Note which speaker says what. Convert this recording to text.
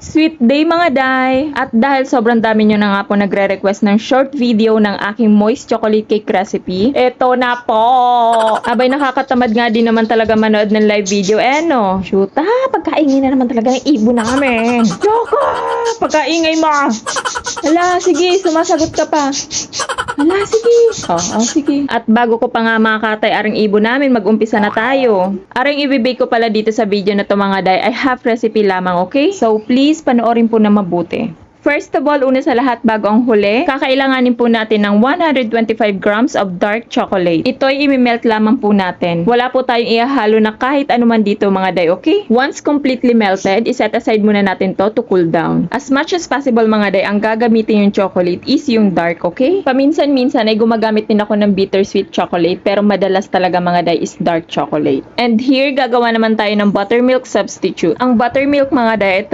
Speaker 1: Sweet day mga day! At dahil sobrang dami nyo na nga po nagre-request ng short video ng aking moist chocolate cake recipe, eto na po! Abay nakakatamad nga din naman talaga manood ng live video. No? Shoot pagkaingin na naman talaga ng ibon namin. Choco! Pagkaingay mo! Hala, sige, sumasagot ka pa. Hala, sige. Sige. At bago ko pa nga makakatay aring ibon namin, mag-umpisa na tayo. Aring ibibake ko pala dito sa video na to mga day ay half recipe lamang, okay? So please, panoorin po na mabuti. First of all, una sa lahat bago ang huli, kakailanganin po natin ng 125 grams of dark chocolate. Ito ay imimelt lamang po natin. Wala po tayong ihahalo na kahit anuman dito mga day, okay? Once completely melted, iset aside muna natin to cool down. As much as possible mga day, ang gagamitin yung chocolate is yung dark, okay? Paminsan-minsan ay gumagamit din ako ng bittersweet chocolate, pero madalas talaga mga day is dark chocolate. And here, gagawa naman tayo ng buttermilk substitute. Ang buttermilk mga day ay